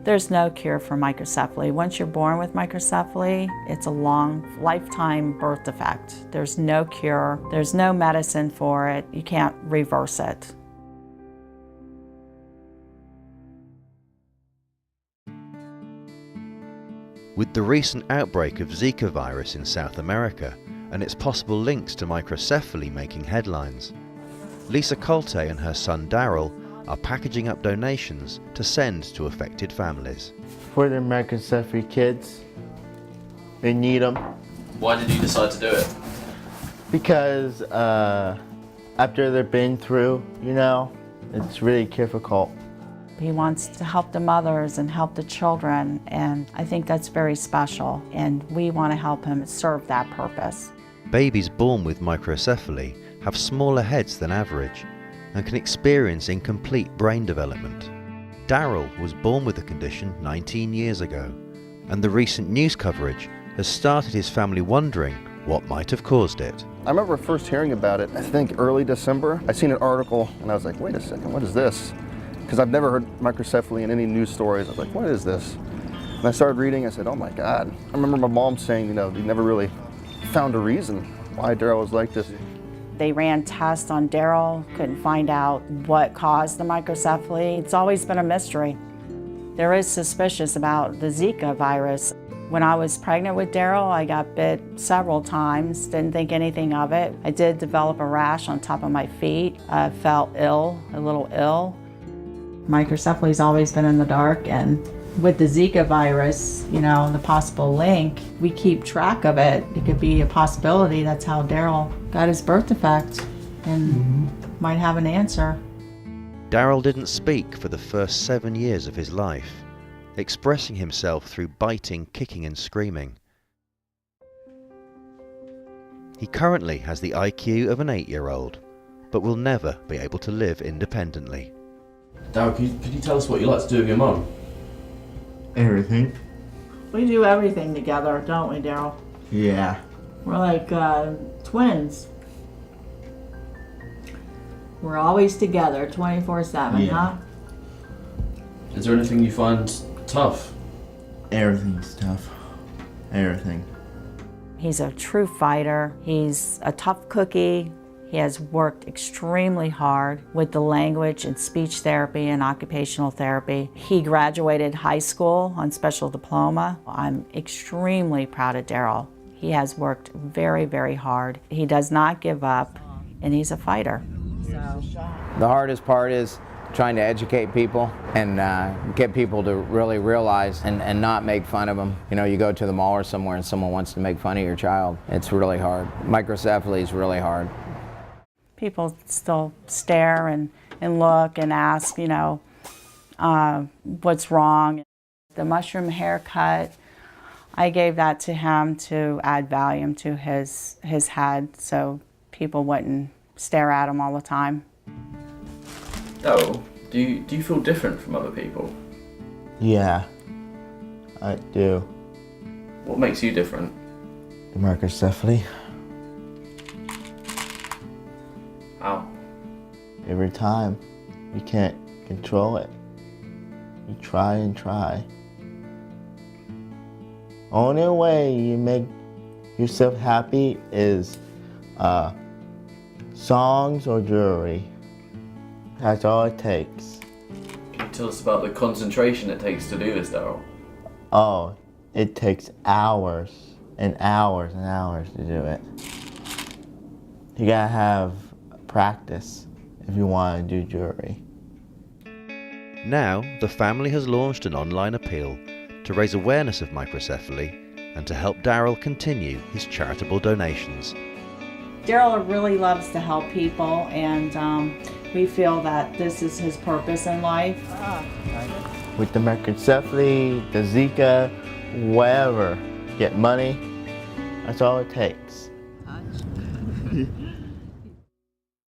There's no cure for microcephaly. Once you're born with microcephaly, it's a long lifetime birth defect. There's no cure, there's no medicine for it, you can't reverse it. With the recent outbreak of Zika virus in South America and its possible links to microcephaly making headlines, Lisa Colte and her son Daryl are packaging up donations to send to affected families. For the microcephaly kids, they need them. Why did you decide to do it? Because after they've been through, it's really difficult. He wants to help the mothers and help the children, and I think that's very special, and we want to help him serve that purpose. Babies born with microcephaly have smaller heads than average and can experience incomplete brain development. Daryl was born with the condition 19 years ago, and the recent news coverage has started his family wondering what might have caused it. I remember first hearing about it, I think early December. I seen an article and I was like, wait a second, what is this? Because I've never heard microcephaly in any news stories. I was like, what is this? And I started reading, I said, oh my God. I remember my mom saying, they never really found a reason why Daryl was like this. They ran tests on Daryl, couldn't find out what caused the microcephaly. It's always been a mystery. There is suspicious about the Zika virus. When I was pregnant with Daryl, I got bit several times, didn't think anything of it. I did develop a rash on top of my feet. I felt ill, a little ill. Microcephaly's always been in the dark, and with the Zika virus, the possible link, we keep track of it. It could be a possibility that's how Daryl got his birth defect and might have an answer. Daryl didn't speak for the first 7 years of his life, expressing himself through biting, kicking and screaming. He currently has the IQ of an 8-year-old, but will never be able to live independently. Daryl, could you tell us what you like to do with your mum? Everything. We do everything together, don't we, Daryl? Yeah. We're like twins. We're always together, 24/7, huh? Is there anything you find tough? Everything's tough. Everything. He's a true fighter. He's a tough cookie. He has worked extremely hard with the language and speech therapy and occupational therapy. He graduated high school on special diploma. I'm extremely proud of Daryl. He has worked very, very hard. He does not give up, and he's a fighter. The hardest part is trying to educate people and get people to really realize and not make fun of them. You go to the mall or somewhere and someone wants to make fun of your child. It's really hard. Microcephaly is really hard. People still stare and look and ask, what's wrong. The mushroom haircut, I gave that to him to add volume to his head so people wouldn't stare at him all the time. Daryl, do you feel different from other people? Yeah, I do. What makes you different? The microcephaly. How? Every time, you can't control it. You try and try. Only way you make yourself happy is songs or jewelry. That's all it takes. Can you tell us about the concentration it takes to do this, Daryl? Oh, it takes hours and hours and hours to do it. You gotta have practice if you want to do jewelry. Now, the family has launched an online appeal to raise awareness of microcephaly and to help Daryl continue his charitable donations. Daryl really loves to help people, and we feel that this is his purpose in life. With the microcephaly, the Zika, whatever, get money, that's all it takes.